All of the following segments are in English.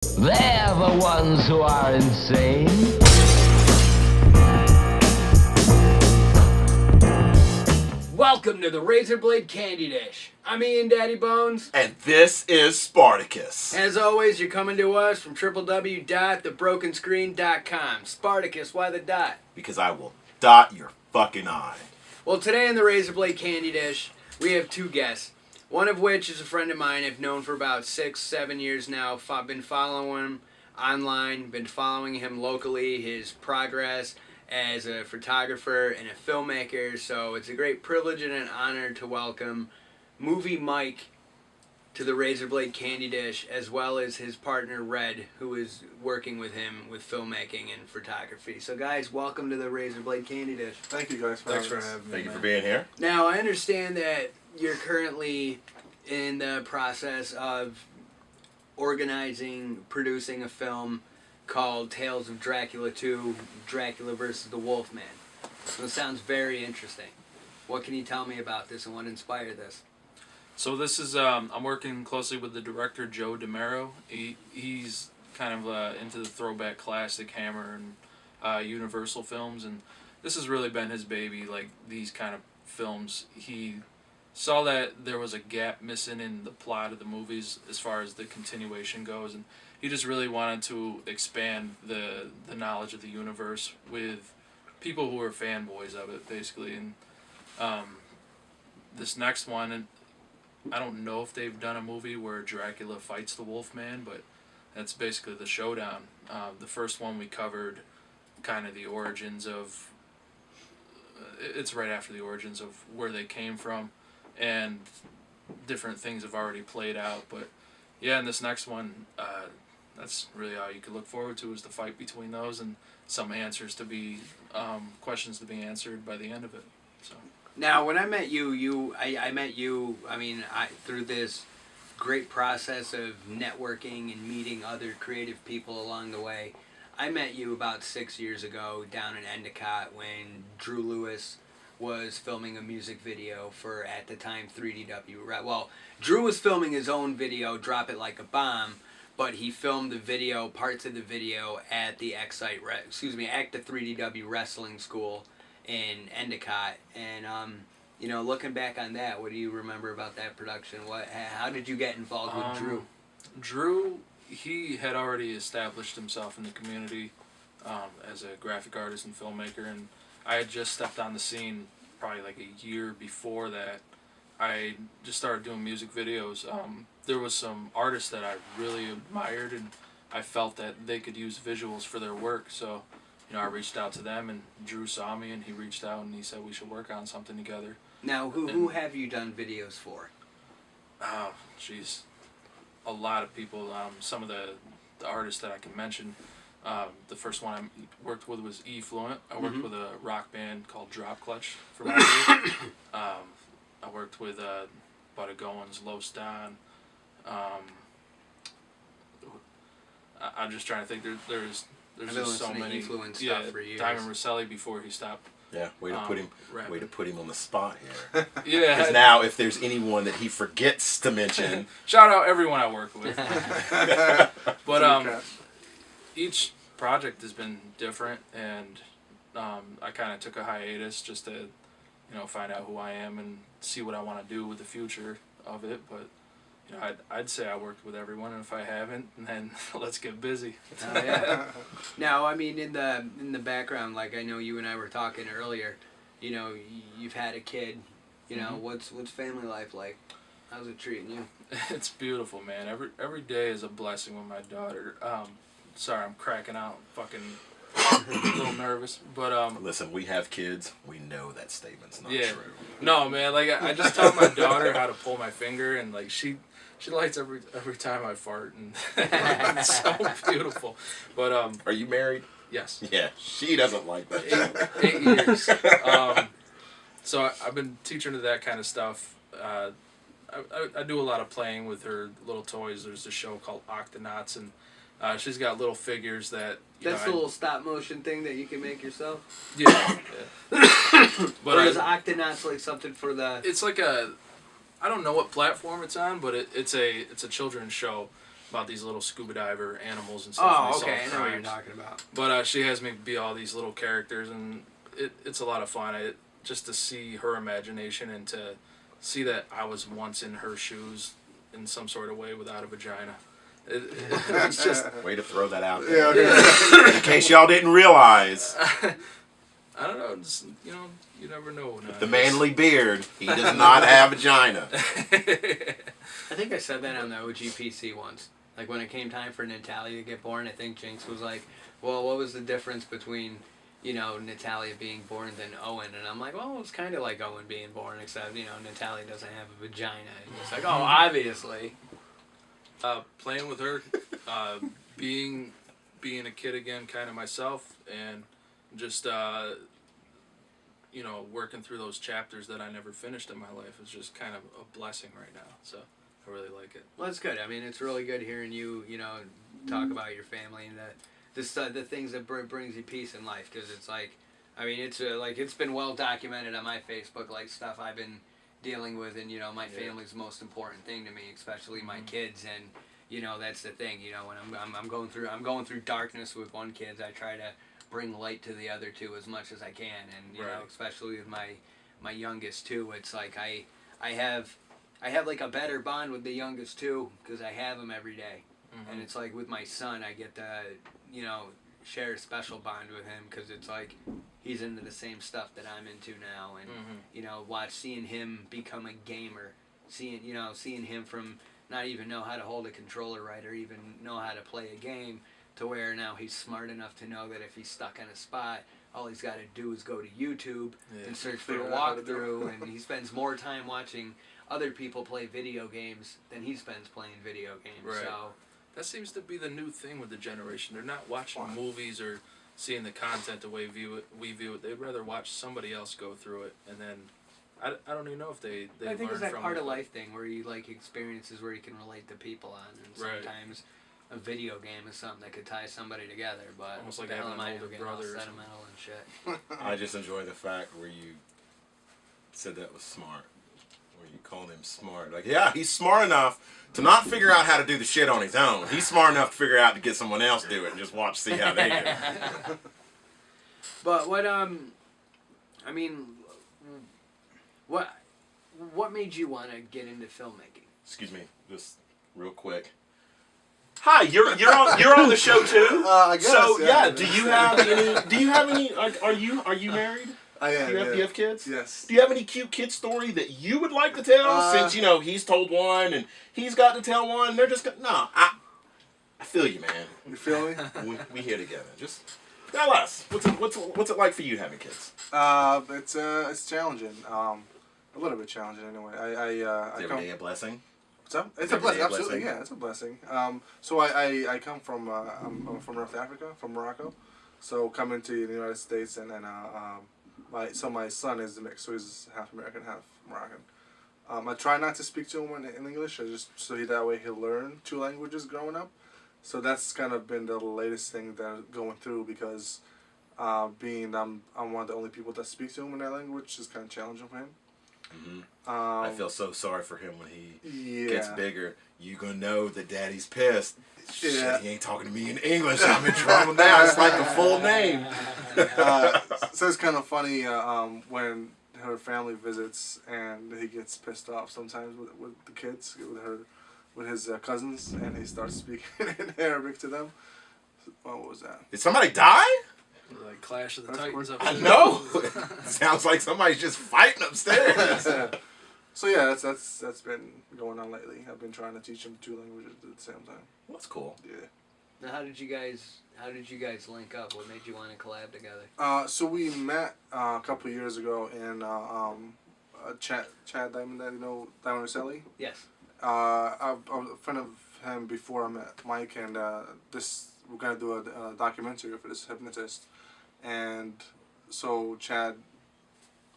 They're the ones who are insane. Welcome to the Razor Blade Candy Dish. I'm Ian Daddy Bones. And this is Spartacus. As always, you're coming to us from www.thebrokenscreen.com. Spartacus, why the dot? Because I will dot your fucking eye. Well, today in the Razor Blade Candy Dish, we have two guests. One of which is a friend of mine I've known for about 6-7 years now. Been following him online, been following him locally, his progress as a photographer and a filmmaker. So it's a great privilege and an honor to welcome Movie Mike to the Razor Blade Candy Dish, as well as his partner Red, who is working with him with filmmaking and photography. So guys, welcome to the Razor Blade Candy Dish. Thank you guys for having us. Thank you for being here. Now, I understand that you're currently in the process of organizing, producing a film called Tales of Dracula 2, Dracula versus the Wolfman. So it sounds very interesting. What can you tell me about this and what inspired this? So this is, I'm working closely with the director, Joe DiMero. He's kind of into the throwback classic Hammer and Universal films, and this has really been his baby, like these kind of films. He saw that there was a gap missing in the plot of the movies as far as the continuation goes, and he just really wanted to expand the knowledge of the universe with people who are fanboys of it, basically. And this next one, and I don't know if they've done a movie where Dracula fights the Wolfman, but that's basically the showdown. The first one we covered kind of the origins of, it's right after the origins of where they came from, and different things have already played out. But yeah, in this next one, that's really all you could look forward to, is the fight between those and some answers to be, questions to be answered by the end of it. So. Now, when I met you, through this great process of networking and meeting other creative people along the way. I met you about 6 years ago down in Endicott when Drew Lewis was filming a music video for, at the time, 3DW. Well, Drew was filming his own video, Drop It Like a Bomb, but he filmed the video, parts of the video, at the at the 3DW Wrestling School in Endicott. And looking back on that, what do you remember about that production? How did you get involved with Drew? Drew, he had already established himself in the community as a graphic artist and filmmaker, and I had just stepped on the scene probably like a year before that. I just started doing music videos. There was some artists that I really admired, and I felt that they could use visuals for their work, so I reached out to them, and Drew saw me, and he reached out, and he said we should work on something together. Now, who have you done videos for? Oh, jeez. A lot of people. Some of the artists that I can mention. The first one I worked with was E-Fluent. I worked with a rock band called Drop Clutch for my year. I worked with Budda Goins, Low Stan. I'm just trying to think. There's just so many. Stuff for years. Diamond Rosselli before he stopped. Yeah, way to put him on the spot here. Yeah. Because now, if there's anyone that he forgets to mention, shout out everyone I work with. But each project has been different, and I kind of took a hiatus just to, find out who I am and see what I want to do with the future of it. But I'd say I worked with everyone, and if I haven't, then let's get busy. Oh, yeah. Now, in the background, like I know you and I were talking earlier, you've had a kid. What's family life like? How's it treating you? It's beautiful, man. Every day is a blessing with my daughter. Sorry, I'm cracking out. Fucking a little nervous, but listen, we have kids. We know that statement's not yeah. true. No, man. Like I just taught my daughter how to pull my finger, and like she likes every time I fart, and it's so beautiful. But are you married? Yes. Yeah, she doesn't like that. 8 years. So I've been teaching her that kind of stuff. I do a lot of playing with her little toys. There's a show called Octonauts, and she's got little figures that. That's the little stop motion thing that you can make yourself. Yeah. But is Octonauts like something for the? It's like I don't know what platform it's on, but it's a children's show, about these little scuba diver animals and stuff. Oh, okay, I know what you're talking about. But she has me be all these little characters, and it's a lot of fun. Just to see her imagination and to see that I was once in her shoes in some sort of way without a vagina. It's just... Way to throw that out there. Yeah. In case y'all didn't realize. I don't know, just, you know, you never know. The manly beard, he does not have a vagina. I think I said that on the OGPC once. Like, when it came time for Natalia to get born, I think Jinx was like, well, what was the difference between, you know, Natalia being born than Owen? And I'm like, well, it's kind of like Owen being born, except, you know, Natalia doesn't have a vagina. And it's like, oh, obviously. Playing with her, being a kid again, kind of myself, and just, you know, working through those chapters that I never finished in my life is just kind of a blessing right now. So I really like it. Well, that's good. I mean, it's really good hearing you, you know, talk about your family and that the things that brings you peace in life. Because it's like, I mean, it's like it's been well documented on my Facebook, like stuff I've been dealing with, and you know, my family's the most important thing to me, especially my kids. And you know, that's the thing. You know, when I'm going through darkness with one kid, I try to bring light to the other two as much as I can. And you know, especially with my youngest too, it's like I have like a better bond with the youngest too because I have him every day. And it's like with my son, I get to, you know, share a special bond with him because it's like he's into the same stuff that I'm into now, and you know, seeing him become a gamer, seeing him from not even know how to hold a controller right or even know how to play a game to where now he's smart enough to know that if he's stuck in a spot, all he's got to do is go to YouTube and search for a walkthrough, and he spends more time watching other people play video games than he spends playing video games. Right. So that seems to be the new thing with the generation. They're not watching movies or seeing the content the way we view it. They'd rather watch somebody else go through it, and then I don't even know if they I think learn it's that from part it. of life thing where you like experiences where you can relate to people on, and sometimes a video game is something that could tie somebody together. But almost like the hell having am I an older getting all brother or sentimental and shit. I just enjoy the fact where you said that was smart. Where you called him smart. Like, yeah, he's smart enough to not figure out how to do the shit on his own. He's smart enough to figure out to get someone else to do it and just see how they do it. But what I mean, what made you want to get into filmmaking? Excuse me, just real quick. Hi, you're on the show too. I guess. So yeah. Do you have any? Are you married? I am. Do you have kids? Yes. Do you have any cute kid story that you would like to tell? Since you know he's told one and he's got to tell one, they're just no. I feel you, man. You feel me? we here together. Just tell us what's it like for you having kids? It's challenging. A little bit challenging anyway. Is every day a blessing? So it's a blessing. Absolutely, yeah, it's a blessing. So I come from I'm from North Africa, from Morocco. So coming to the United States and my son is a mix, so he's half American, half Moroccan. I try not to speak to him in English, so that way he'll learn 2 languages growing up. So that's kind of been the latest thing that I'm going through because being I'm one of the only people that speak to him in that language is kind of challenging for him. Mm-hmm. I feel so sorry for him when he gets bigger. You gonna know that Daddy's pissed. Shit, he ain't talking to me in English. I'm in trouble now. It's like the full name. So it's kind of funny when her family visits and he gets pissed off sometimes with the kids, with his cousins, and he starts speaking in Arabic to them. What was that? Did somebody die? Like Clash of the Titans. I know. Sounds like somebody's just fighting upstairs. So yeah, that's been going on lately. I've been trying to teach him 2 languages at the same time. Well, that's cool. Yeah. Now, how did you guys link up? What made you want to collab together? So we met a couple of years ago in Chad Diamond, you know Diamond Rosselli? Yes. I was a friend of him before I met Mike, and we're gonna do a documentary for this hypnotist, and so Chad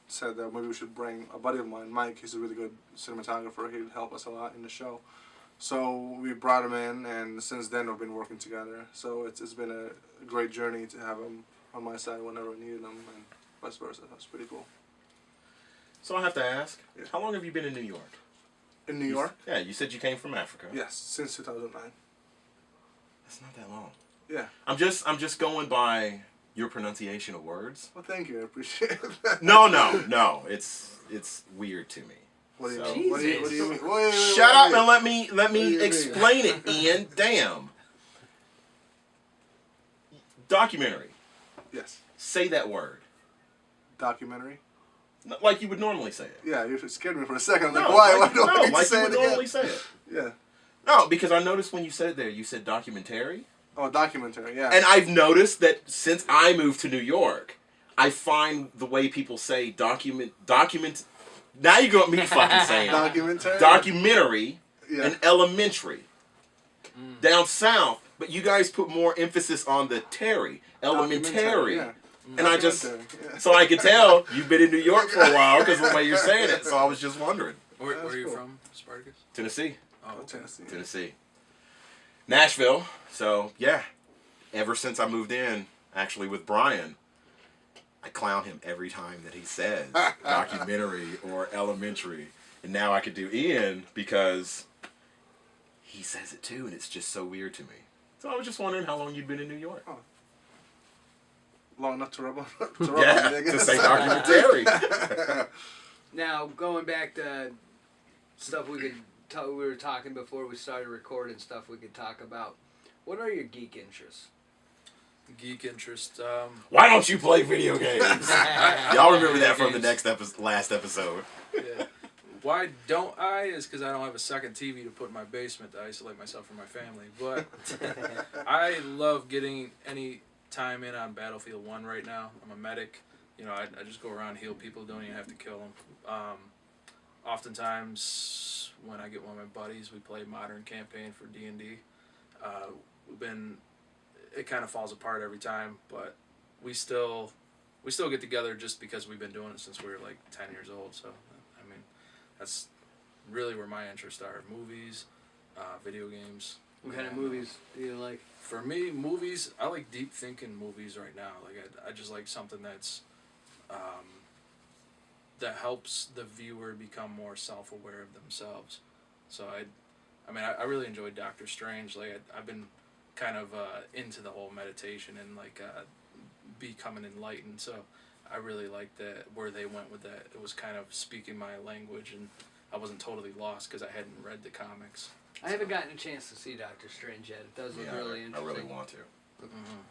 said that maybe we should bring a buddy of mine, Mike. He's a really good cinematographer. He would help us a lot in the show. So we brought him in, and since then we've been working together. So it's been a great journey to have him on my side whenever I needed him, and vice versa. That's pretty cool. So I have to ask, how long have you been in New York? In New York? Yeah, you said you came from Africa. Yes, since 2009. It's not that long. Yeah. I'm just going by your pronunciation of words. Well, thank you. I appreciate that. No. It's weird to me. What do you So- mean? What do you mean? Wait, Shut up wait. and let me What do you mean? explain it, Ian. Damn. Documentary. Yes. Say that word. Documentary. Like you would normally say it. Yeah, you scared me for a second. I'm like, No, why? like, Why do I need to like say you it would again? normally say it. Yeah. No, because I noticed when you said it there, you said documentary. Oh, documentary. Yeah. And I've noticed that since I moved to New York, I find the way people say document. Now you got me fucking saying Documentary. documentary Yeah. and elementary. Down south, but you guys put more emphasis on the Terry, elementary. Yeah. And I just, Documentary, yeah. so I could tell you've been in New York for a while because of the way you're saying it. So I was just wondering. Where That's are you cool. from, Spartacus? Tennessee. Oh, okay. Tennessee. Nashville. So, yeah. Ever since I moved in, actually with Brian, I clown him every time that he says documentary or elementary. And now I could do Ian because he says it too, and it's just so weird to me. So I was just wondering how long you'd been in New York. Oh. Long enough to rub on. Yeah, I to guess. say documentary. Now, going back to stuff we were talking before we started recording, stuff we could talk about. What are your geek interests? Geek interest. Why don't you play video games? Y'all remember that from the Games. last episode. Yeah. Why don't I? Is because I don't have a second TV to put in my basement to isolate myself from my family. But I love getting any time in on Battlefield 1 right now. I'm a medic. You know, I just go around, heal people, don't even have to kill them. Oftentimes, when I get one of my buddies, we play Modern Campaign for D&D. It kind of falls apart every time, but we still get together just because we've been doing it since we were like 10 years old. So, I mean, that's really where my interests are: movies, video games. What kind of movies do you like? For me, movies, I like deep thinking movies right now. Like I just like something that's that helps the viewer become more self-aware of themselves. So I really enjoyed Doctor Strange. Like I've been kind of into the whole meditation and like becoming enlightened. So I really liked that where they went with that. It was kind of speaking my language, and I wasn't totally lost because I hadn't read the comics. I haven't gotten a chance to see Doctor Strange yet. It does look really I interesting. really want to. Mm-hmm.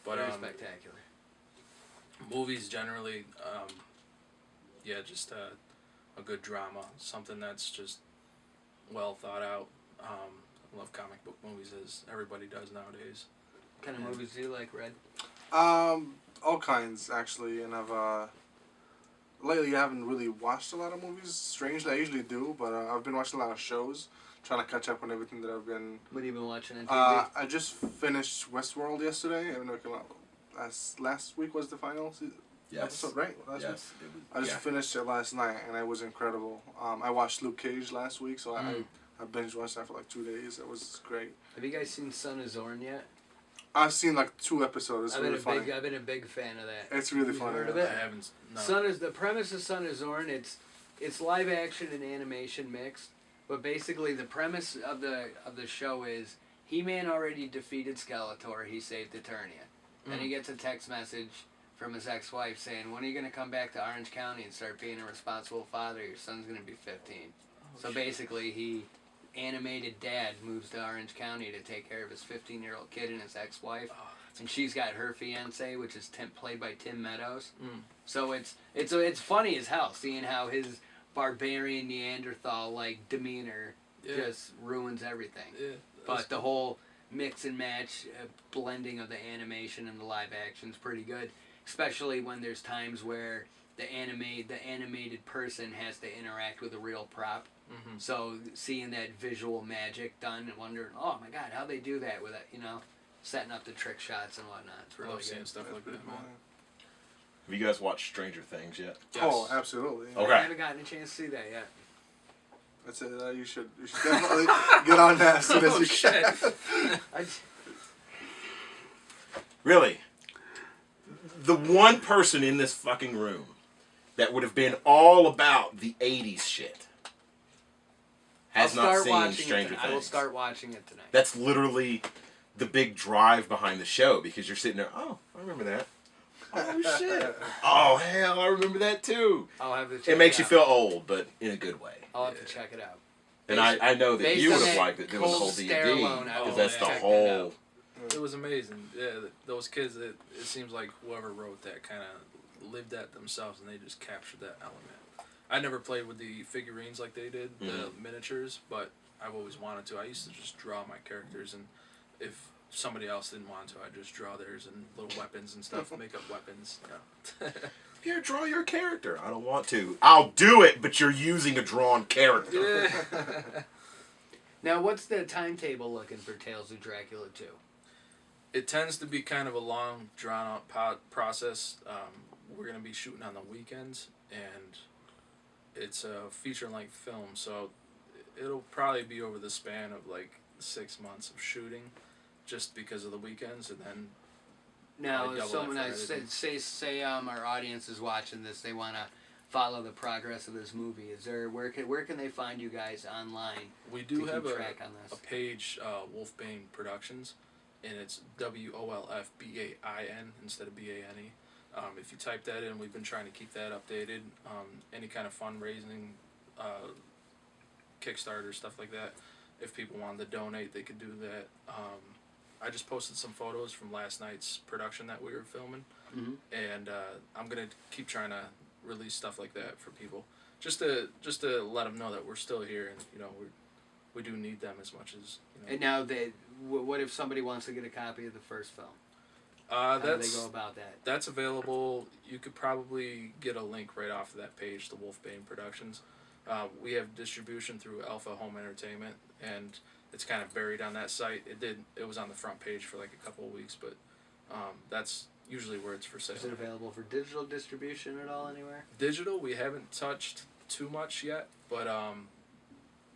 But Very spectacular. movies generally, just a good drama, something that's just well thought out. I love comic book movies, as everybody does nowadays. What kind of movies do you like, Red? All kinds actually, and I've lately I haven't really watched a lot of movies. Strangely, I usually do, but I've been watching a lot of shows, trying to catch up on everything that I've been. What have you been watching on TV? I just finished Westworld yesterday. I don't know if it came out last week was the final episode, right? Yes. Week? I just finished it last night, and it was incredible. I watched Luke Cage last week, so I binge watched that for like 2 days. It was great. Have you guys seen Son of Zorn yet? I've seen like 2 episodes. It's really funny. I've been a big fan of that. It's really You've funny. heard of I it? haven't. No. The premise of Son of Zorn. It's live action and animation mixed, but basically the premise of the show is He-Man already defeated Skeletor. He saved Eternia. Then he gets a text message from his ex-wife saying, "When are you going to come back to Orange County and start being a responsible father? Your son's going to be 15." So basically, animated dad moves to Orange County to take care of his 15-year-old kid and his ex-wife, and she's got her fiance, which is played by Tim Meadows. So it's funny as hell seeing how his barbarian Neanderthal like demeanor just ruins everything. Yeah, but the whole mix and match blending of the animation and the live action is pretty good, especially when there's times where the animated person has to interact with a real prop. So seeing that visual magic done and wondering, oh my god, how they do that with it, setting up the trick shots and whatnot. It's really love good. seeing stuff like that, man. Have you guys watched Stranger Things yet? Yes. Oh, absolutely. Okay. I haven't gotten a chance to see that yet. That's it. You should definitely get on that as soon as you can. Really? The one person in this fucking room that would have been all about the 80s shit has not start seen watching Stranger it. Things. I will start watching it tonight. That's literally the big drive behind the show, because you're sitting there, oh, I remember that. Oh, shit. Oh, hell, I remember that too. I'll have to check It makes you out. feel old, but in a good way. I'll have to check it out. And I know that based you on would have that liked it doing the whole Cold D&D, Stare alone, I because will that's the check that whole... out. It was amazing. Yeah, those kids, it seems like whoever wrote that kind of lived that themselves, and they just captured that element. I never played with the figurines like they did, the miniatures, but I've always wanted to. I used to just draw my characters, and if somebody else didn't want to, I'd just draw theirs and little weapons and stuff, make up weapons. You know. Here, draw your character. I don't want to. I'll do it, but you're using a drawn character. Now, what's the timetable looking for Tales of Dracula 2? It tends to be kind of a long, drawn-out process. We're going to be shooting on the weekends, and it's a feature-length film, so it'll probably be over the span of like 6 months of shooting, just because of the weekends, and then Now, double if someone that for say our audience is watching this, they want to follow the progress of this movie. Is there where can they find you guys online? we do to have keep a track on this? page, Wolfbane Productions, and it's WOLFBAIN instead of BANE. If you type that in, we've been trying to keep that updated. Any kind of fundraising, Kickstarter, stuff like that. If people wanted to donate, they could do that. I just posted some photos from last night's production that we were filming, and I'm gonna keep trying to release stuff like that for people, just to let them know that we're still here, and you know we do need them as much as you know. And now, what if somebody wants to get a copy of the first film? How do they go about that? That's available. You could probably get a link right off of that page to Wolfbane Productions. We have distribution through Alpha Home Entertainment, and it's kind of buried on that site. It was on the front page for like a couple of weeks, but that's usually where it's for sale. Is it available for digital distribution at all anywhere? Digital, we haven't touched too much yet, but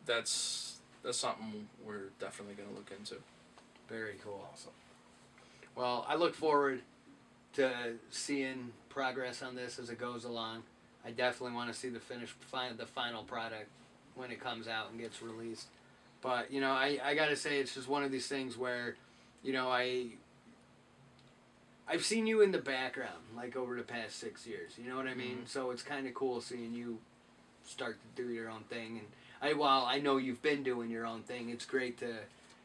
that's something we're definitely going to look into. Very cool. Awesome. Well, I look forward to seeing progress on this as it goes along. I definitely want to see the final product when it comes out and gets released. But, you know, I got to say, it's just one of these things where, you know, I've seen you in the background, like, over the past 6 years. You know what I mean? So it's kind of cool seeing you start to do your own thing. And I know you've been doing your own thing. It's great to,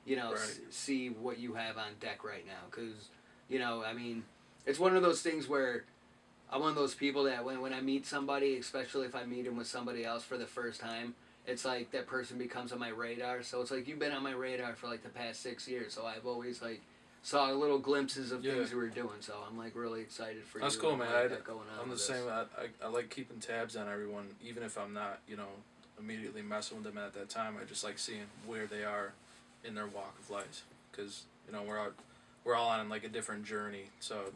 you know, see what you have on deck right now. Because, you know, I mean, it's one of those things where I'm one of those people that when I meet somebody, especially if I meet him with somebody else for the first time, it's like that person becomes on my radar. So it's like you've been on my radar for like the past 6 years. So I've always like saw little glimpses of things we were doing. So I'm like really excited for you. That's cool, man. I'm the same. I like keeping tabs on everyone, even if I'm not, you know, immediately messing with them at that time. I just like seeing where they are in their walk of life, because you know we're all on like a different journey. So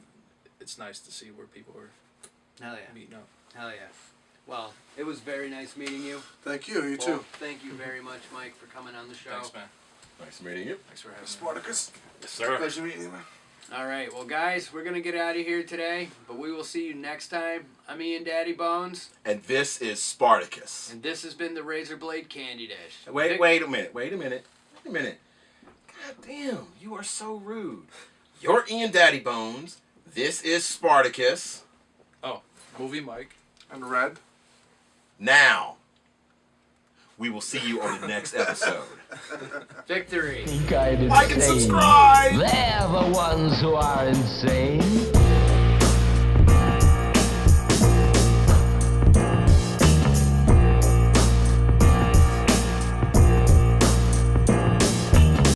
it's nice to see where people are meeting up. Hell yeah. Well, it was very nice meeting you. Thank you. You too. Thank you very much, Mike, for coming on the show. Thanks, man. Nice meeting you. Thanks for having me. Spartacus. Yes, sir. Pleasure meeting you, man. All right, well, guys, we're going to get out of here today, but we will see you next time. I'm Ian Daddy Bones. And this is Spartacus. And this has been the Razor Blade Candy Dish. Wait a minute. God damn, you are so rude. You're Ian Daddy Bones. This is Spartacus. Oh, movie Mike. And Red. Now, we will see you on the next episode. Victory. Think I'm Like and insane. subscribe! They're the ones who are insane.